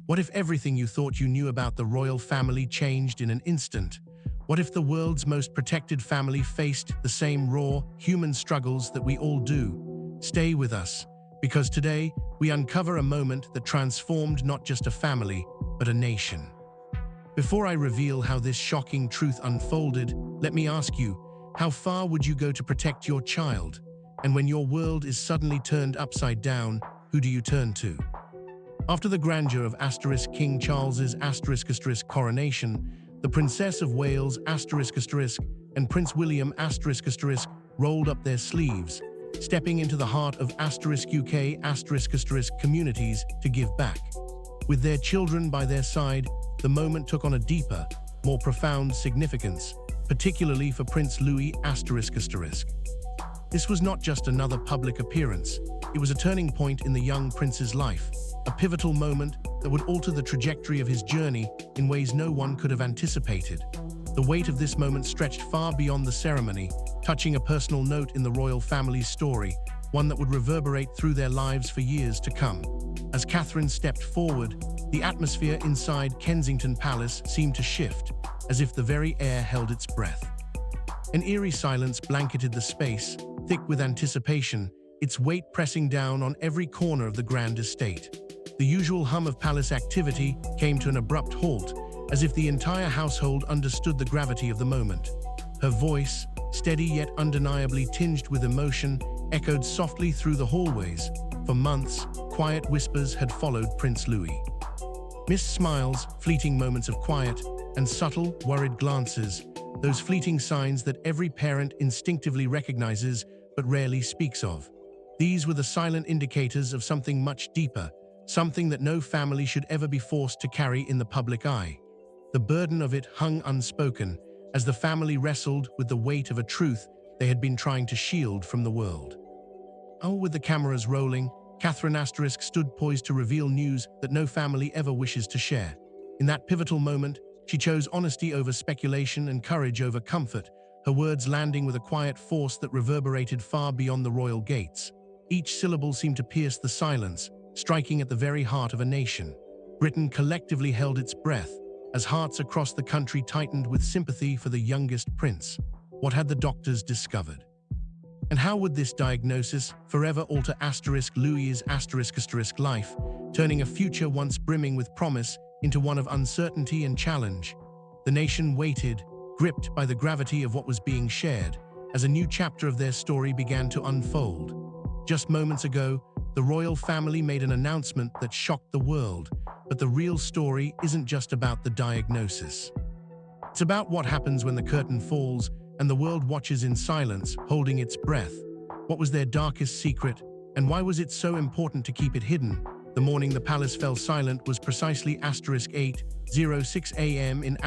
What if everything you thought you knew about the royal family changed in an instant? What if the world's most protected family faced the same raw, human struggles that we all do? Stay with us, because today we uncover a moment that transformed not just a family, but a nation. Before I reveal how this shocking truth unfolded, let me ask you, how far would you go to protect your child? And when your world is suddenly turned upside down, who do you turn to? After the grandeur of King Charles's coronation, the Princess of Wales and Prince William rolled up their sleeves, stepping into the heart of UK communities to give back. With their children by their side, the moment took on a deeper, more profound significance, particularly for Prince Louis This was not just another public appearance, it was a turning point in the young prince's life, a pivotal moment that would alter the trajectory of his journey in ways no one could have anticipated. The weight of this moment stretched far beyond the ceremony, touching a personal note in the royal family's story, one that would reverberate through their lives for years to come. As Catherine stepped forward, the atmosphere inside Kensington Palace seemed to shift, as if the very air held its breath. An eerie silence blanketed the space, thick with anticipation, its weight pressing down on every corner of the grand estate. The usual hum of palace activity came to an abrupt halt, as if the entire household understood the gravity of the moment. Her voice, steady yet undeniably tinged with emotion, echoed softly through the hallways. For months, quiet whispers had followed Prince Louis. Missed smiles, fleeting moments of quiet, and subtle, worried glances, those fleeting signs that every parent instinctively recognizes but rarely speaks of. These were the silent indicators of something much deeper, something that no family should ever be forced to carry in the public eye. The burden of it hung unspoken, as the family wrestled with the weight of a truth they had been trying to shield from the world. With the cameras rolling, Catherine stood poised to reveal news that no family ever wishes to share. In that pivotal moment, she chose honesty over speculation and courage over comfort, her words landing with a quiet force that reverberated far beyond the royal gates. Each syllable seemed to pierce the silence, striking at the very heart of a nation. Britain collectively held its breath, as hearts across the country tightened with sympathy for the youngest prince. What had the doctors discovered? And how would this diagnosis forever alter Louis's life, turning a future once brimming with promise into one of uncertainty and challenge? The nation waited, gripped by the gravity of what was being shared, as a new chapter of their story began to unfold. Just moments ago, the royal family made an announcement that shocked the world, but the real story isn't just about the diagnosis. It's about what happens when the curtain falls and the world watches in silence, holding its breath. What was their darkest secret, and why was it so important to keep it hidden? The morning the palace fell silent was precisely 8:06 a.m. in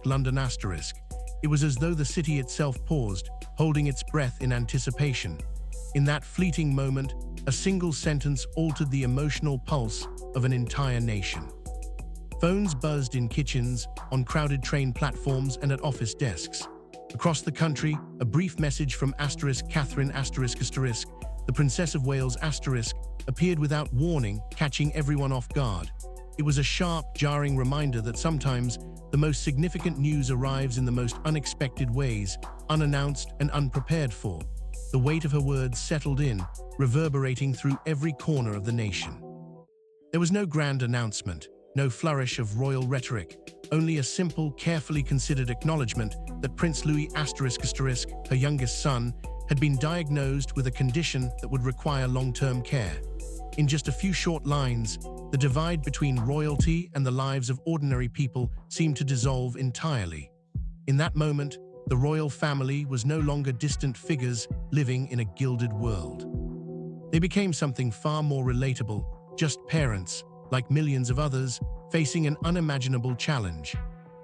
London. It was as though the city itself paused, holding its breath in anticipation. In that fleeting moment, a single sentence altered the emotional pulse of an entire nation. Phones buzzed in kitchens, on crowded train platforms, and at office desks. Across the country, a brief message from Catherine the Princess of Wales appeared without warning, catching everyone off guard. It was a sharp, jarring reminder that sometimes the most significant news arrives in the most unexpected ways, unannounced and unprepared for. The weight of her words settled in, reverberating through every corner of the nation. There was no grand announcement, no flourish of royal rhetoric, only a simple, carefully considered acknowledgement that Prince Louis her youngest son, had been diagnosed with a condition that would require long-term care. In just a few short lines, the divide between royalty and the lives of ordinary people seemed to dissolve entirely. In that moment, the royal family was no longer distant figures living in a gilded world. They became something far more relatable, just parents, like millions of others, facing an unimaginable challenge.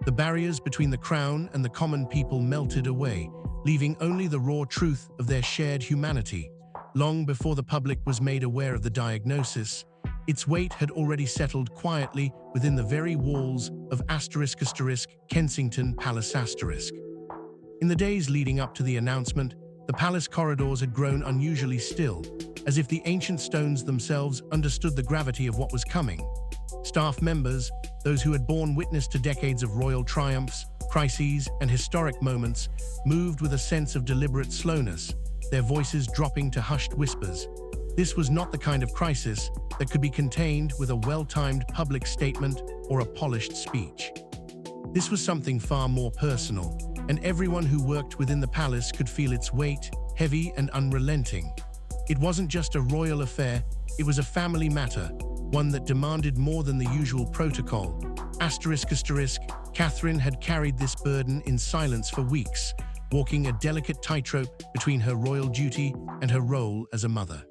The barriers between the crown and the common people melted away, leaving only the raw truth of their shared humanity. Long before the public was made aware of the diagnosis, its weight had already settled quietly within the very walls of Kensington Palace In the days leading up to the announcement, the palace corridors had grown unusually still, as if the ancient stones themselves understood the gravity of what was coming. Staff members, those who had borne witness to decades of royal triumphs, crises, and historic moments, moved with a sense of deliberate slowness, their voices dropping to hushed whispers. This was not the kind of crisis that could be contained with a well-timed public statement or a polished speech. This was something far more personal, and everyone who worked within the palace could feel its weight, heavy and unrelenting. It wasn't just a royal affair, it was a family matter, one that demanded more than the usual protocol. Catherine had carried this burden in silence for weeks, walking a delicate tightrope between her royal duty and her role as a mother.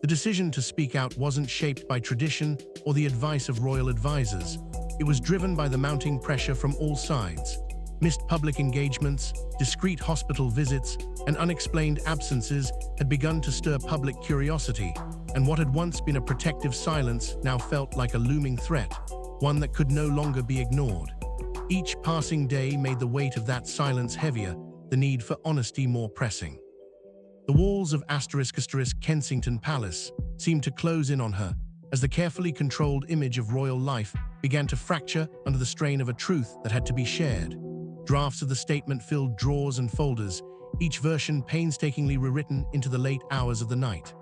The decision to speak out wasn't shaped by tradition or the advice of royal advisors. It was driven by the mounting pressure from all sides. Missed public engagements, discreet hospital visits, and unexplained absences had begun to stir public curiosity, and what had once been a protective silence now felt like a looming threat, one that could no longer be ignored. Each passing day made the weight of that silence heavier, the need for honesty more pressing. The walls of Kensington Palace seemed to close in on her, as the carefully controlled image of royal life began to fracture under the strain of a truth that had to be shared. Drafts of the statement filled drawers and folders, each version painstakingly rewritten into the late hours of the night.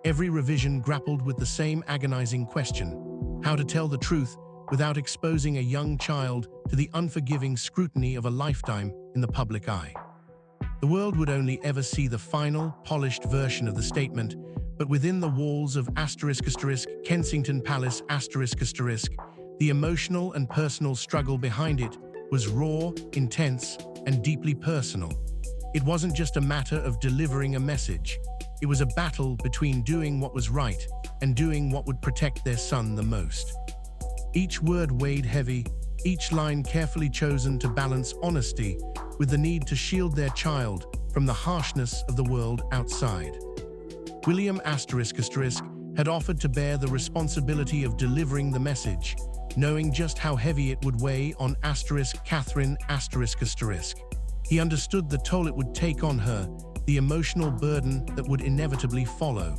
Every revision grappled with the same agonizing question: how to tell the truth without exposing a young child to the unforgiving scrutiny of a lifetime in the public eye. The world would only ever see the final, polished version of the statement, but within the walls of Kensington Palace the emotional and personal struggle behind it was raw, intense, and deeply personal. It wasn't just a matter of delivering a message. It was a battle between doing what was right and doing what would protect their son the most. Each word weighed heavy, each line carefully chosen to balance honesty with the need to shield their child from the harshness of the world outside. William had offered to bear the responsibility of delivering the message, knowing just how heavy it would weigh on Catherine. He understood the toll it would take on her, the emotional burden that would inevitably follow.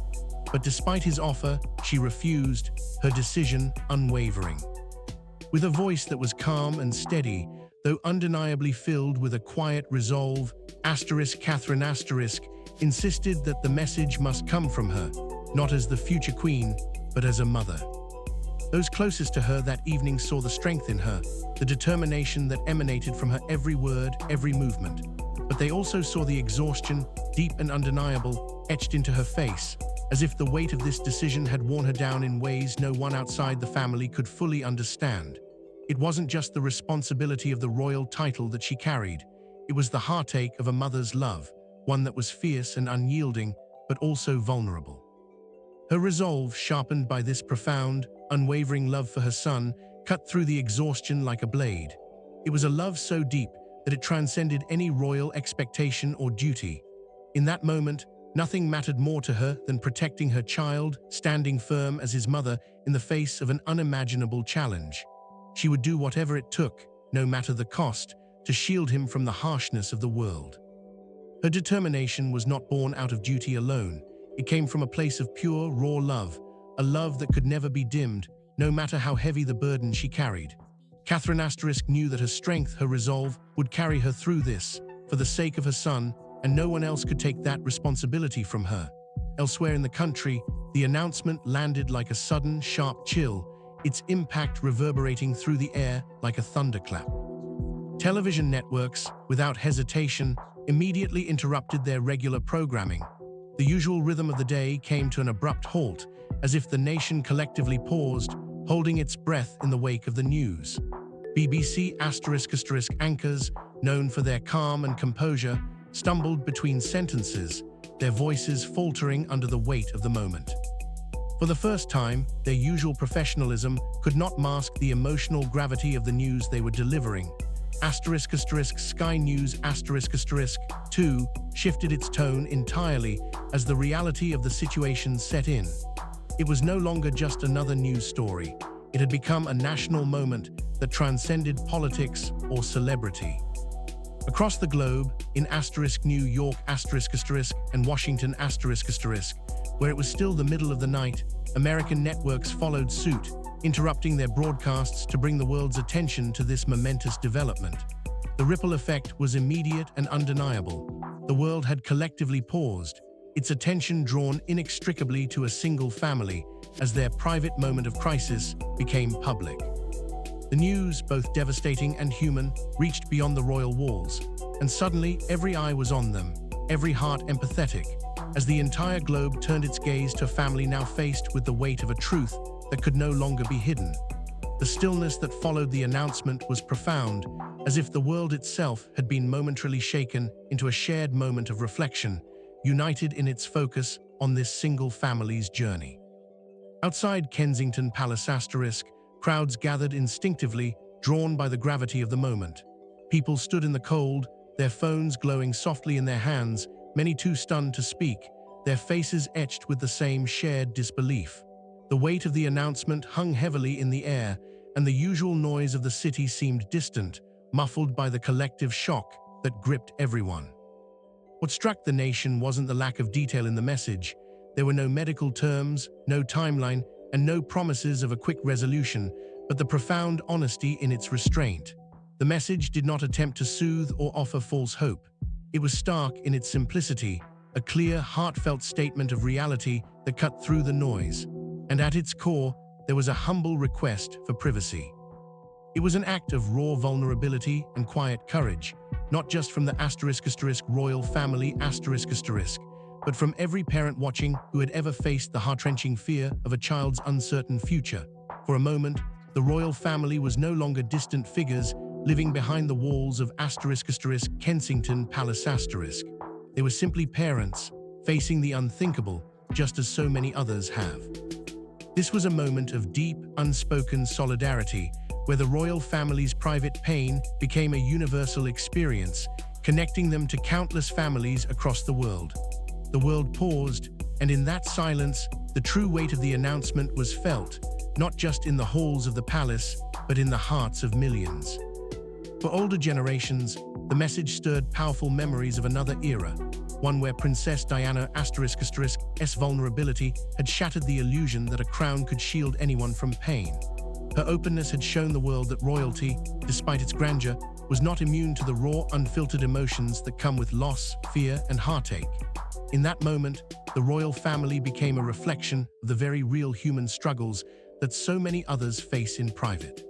But despite his offer, she refused, her decision unwavering. With a voice that was calm and steady, though undeniably filled with a quiet resolve, Catherine insisted that the message must come from her, not as the future queen, but as a mother. Those closest to her that evening saw the strength in her, the determination that emanated from her every word, every movement. But they also saw the exhaustion, deep and undeniable, etched into her face, as if the weight of this decision had worn her down in ways no one outside the family could fully understand. It wasn't just the responsibility of the royal title that she carried, it was the heartache of a mother's love, one that was fierce and unyielding, but also vulnerable. Her resolve, sharpened by this profound, unwavering love for her son, cut through the exhaustion like a blade. It was a love so deep that it transcended any royal expectation or duty. In that moment, nothing mattered more to her than protecting her child, standing firm as his mother in the face of an unimaginable challenge. She would do whatever it took, no matter the cost, to shield him from the harshness of the world. Her determination was not born out of duty alone. It came from a place of pure, raw love, a love that could never be dimmed, no matter how heavy the burden she carried. Catherine knew that her strength, her resolve, would carry her through this, for the sake of her son, and no one else could take that responsibility from her. Elsewhere in the country, the announcement landed like a sudden, sharp chill, its impact reverberating through the air like a thunderclap. Television networks, without hesitation, immediately interrupted their regular programming. The usual rhythm of the day came to an abrupt halt, as if the nation collectively paused, holding its breath in the wake of the news. BBC anchors, known for their calm and composure, stumbled between sentences, their voices faltering under the weight of the moment. For the first time, their usual professionalism could not mask the emotional gravity of the news they were delivering. Sky News *2 shifted its tone entirely as the reality of the situation set in. It was no longer just another news story. It had become a national moment that transcended politics or celebrity. Across the globe, in New York and Washington where it was still the middle of the night, American networks followed suit, interrupting their broadcasts to bring the world's attention to this momentous development. The ripple effect was immediate and undeniable. The world had collectively paused, its attention drawn inextricably to a single family as their private moment of crisis became public. The news, both devastating and human, reached beyond the royal walls, and suddenly every eye was on them, every heart empathetic, as the entire globe turned its gaze to a family now faced with the weight of a truth that could no longer be hidden. The stillness that followed the announcement was profound, as if the world itself had been momentarily shaken into a shared moment of reflection, united in its focus on this single family's journey. Outside Kensington Palace *, crowds gathered instinctively, drawn by the gravity of the moment. People stood in the cold, their phones glowing softly in their hands, many too stunned to speak, their faces etched with the same shared disbelief. The weight of the announcement hung heavily in the air, and the usual noise of the city seemed distant, muffled by the collective shock that gripped everyone. What struck the nation wasn't the lack of detail in the message. There were no medical terms, no timeline, and no promises of a quick resolution, but the profound honesty in its restraint. The message did not attempt to soothe or offer false hope. It was stark in its simplicity, a clear, heartfelt statement of reality that cut through the noise. And at its core, there was a humble request for privacy. It was an act of raw vulnerability and quiet courage, not just from the ** royal family **, but from every parent watching who had ever faced the heart-wrenching fear of a child's uncertain future. For a moment, the royal family was no longer distant figures living behind the walls of ** Kensington Palace *. They were simply parents, facing the unthinkable, just as so many others have. This was a moment of deep, unspoken solidarity, where the royal family's private pain became a universal experience, connecting them to countless families across the world. The world paused, and in that silence, the true weight of the announcement was felt, not just in the halls of the palace, but in the hearts of millions. For older generations, the message stirred powerful memories of another era, one where Princess Diana **''s vulnerability had shattered the illusion that a crown could shield anyone from pain. Her openness had shown the world that royalty, despite its grandeur, was not immune to the raw, unfiltered emotions that come with loss, fear, and heartache. In that moment, the royal family became a reflection of the very real human struggles that so many others face in private.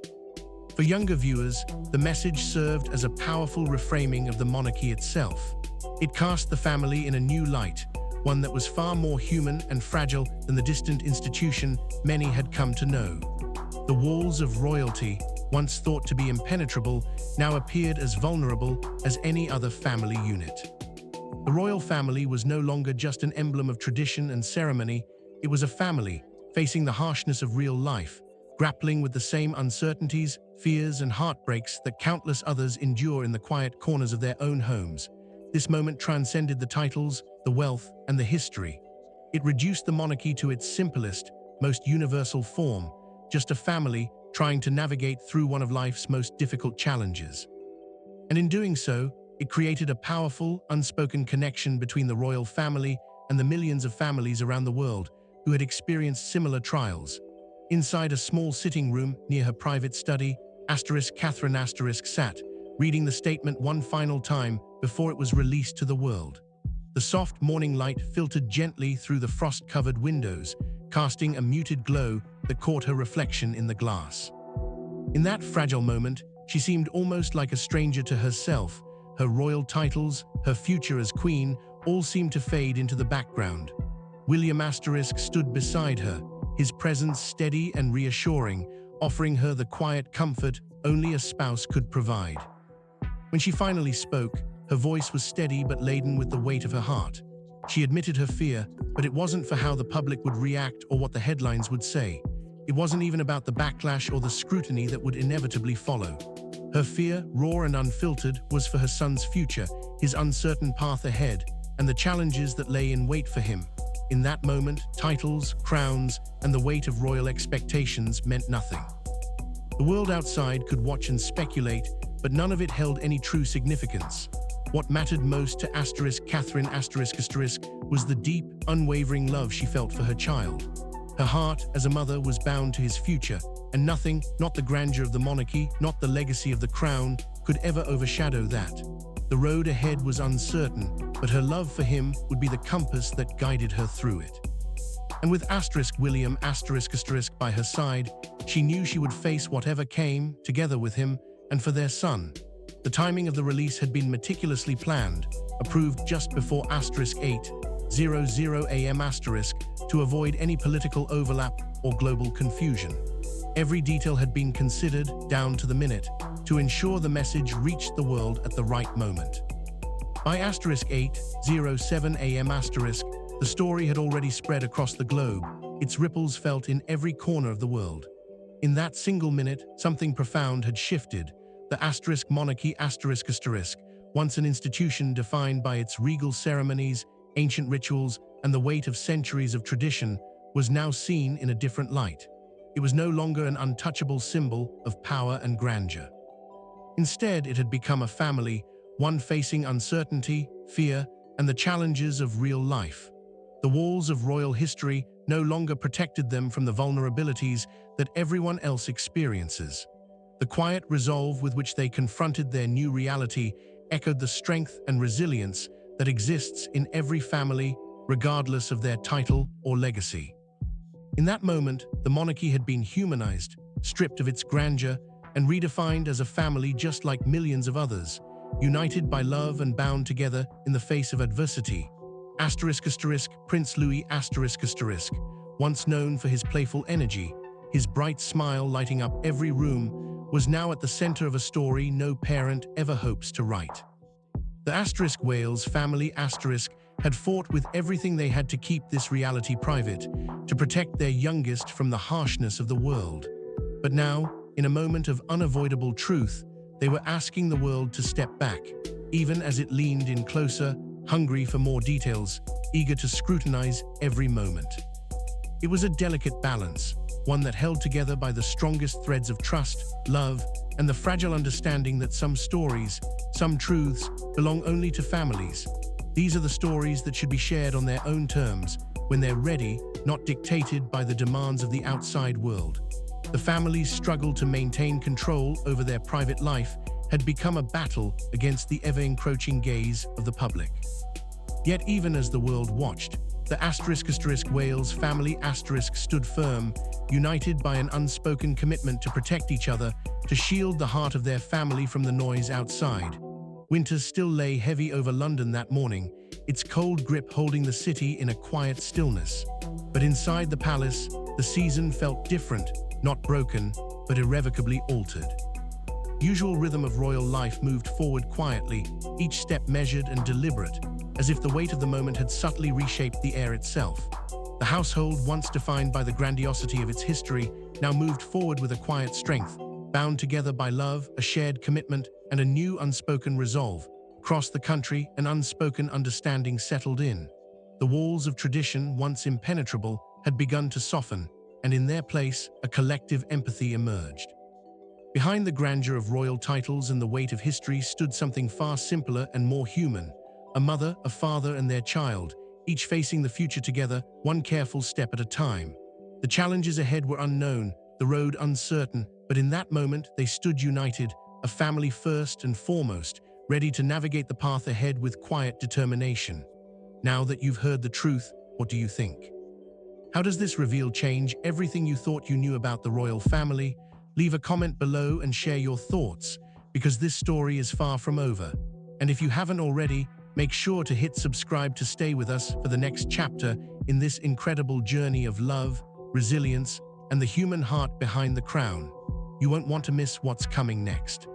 For younger viewers, the message served as a powerful reframing of the monarchy itself. It cast the family in a new light, one that was far more human and fragile than the distant institution many had come to know. The walls of royalty, once thought to be impenetrable, now appeared as vulnerable as any other family unit. The royal family was no longer just an emblem of tradition and ceremony. It was a family, facing the harshness of real life, grappling with the same uncertainties, fears, and heartbreaks that countless others endure in the quiet corners of their own homes. This moment transcended the titles, the wealth, and the history. It reduced the monarchy to its simplest, most universal form, just a family trying to navigate through one of life's most difficult challenges. And in doing so, it created a powerful, unspoken connection between the royal family and the millions of families around the world who had experienced similar trials. Inside a small sitting room near her private study, Catherine sat, reading the statement one final time before it was released to the world. The soft morning light filtered gently through the frost-covered windows, casting a muted glow that caught her reflection in the glass. In that fragile moment, she seemed almost like a stranger to herself. Her royal titles, her future as queen, all seemed to fade into the background. William stood beside her, his presence steady and reassuring, offering her the quiet comfort only a spouse could provide. When she finally spoke, her voice was steady but laden with the weight of her heart. She admitted her fear, but it wasn't for how the public would react or what the headlines would say. It wasn't even about the backlash or the scrutiny that would inevitably follow. Her fear, raw and unfiltered, was for her son's future, his uncertain path ahead, and the challenges that lay in wait for him. In that moment, titles, crowns, and the weight of royal expectations meant nothing. The world outside could watch and speculate, but none of it held any true significance. What mattered most to Catherine was the deep, unwavering love she felt for her child. Her heart, as a mother, was bound to his future, And nothing, not the grandeur of the monarchy, not the legacy of the crown, could ever overshadow that. The road ahead was uncertain, but her love for him would be the compass that guided her through it. And with William by her side, she knew she would face whatever came, together with him and for their son. The timing of the release had been meticulously planned, approved just before 8:00 a.m. to avoid any political overlap or global confusion. Every detail had been considered, down to the minute, to ensure the message reached the world at the right moment. By 8:07 a.m. the story had already spread across the globe, its ripples felt in every corner of the world. In that single minute, something profound had shifted. The monarchy once an institution defined by its regal ceremonies, ancient rituals, and the weight of centuries of tradition, was now seen in a different light. It was no longer an untouchable symbol of power and grandeur. Instead, it had become a family, one facing uncertainty, fear, and the challenges of real life. The walls of royal history no longer protected them from the vulnerabilities that everyone else experiences. The quiet resolve with which they confronted their new reality echoed the strength and resilience that exists in every family, regardless of their title or legacy. In that moment, the monarchy had been humanized, stripped of its grandeur, and redefined as a family just like millions of others, united by love and bound together in the face of adversity. Prince Louis once known for his playful energy, his bright smile lighting up every room, was now at the center of a story no parent ever hopes to write. The Wales family had fought with everything they had to keep this reality private, to protect their youngest from the harshness of the world. But now, in a moment of unavoidable truth, they were asking the world to step back, even as it leaned in closer, hungry for more details, eager to scrutinize every moment. It was a delicate balance, one that held together by the strongest threads of trust, love, and the fragile understanding that some stories, some truths, belong only to families. These are the stories that should be shared on their own terms, when they're ready, not dictated by the demands of the outside world. The family's struggle to maintain control over their private life had become a battle against the ever-encroaching gaze of the public. Yet even as the world watched, the Wales family stood firm, united by an unspoken commitment to protect each other, to shield the heart of their family from the noise outside. Winter still lay heavy over London that morning, its cold grip holding the city in a quiet stillness. But inside the palace, the season felt different, not broken, but irrevocably altered. Usual rhythm of royal life moved forward quietly, each step measured and deliberate, as if the weight of the moment had subtly reshaped the air itself. The household, once defined by the grandiosity of its history, now moved forward with a quiet strength, bound together by love, a shared commitment, and a new unspoken resolve. Across the country, an unspoken understanding settled in. The walls of tradition, once impenetrable, had begun to soften, and in their place, a collective empathy emerged. Behind the grandeur of royal titles and the weight of history stood something far simpler and more human. A mother, a father, and their child, each facing the future together, one careful step at a time. The challenges ahead were unknown, the road uncertain, but in that moment they stood united, a family first and foremost, ready to navigate the path ahead with quiet determination. Now that you've heard the truth, what do you think? How does this reveal change everything you thought you knew about the royal family? Leave a comment below and share your thoughts, because this story is far from over. And if you haven't already, make sure to hit subscribe to stay with us for the next chapter in this incredible journey of love, resilience, and the human heart behind the crown. You won't want to miss what's coming next.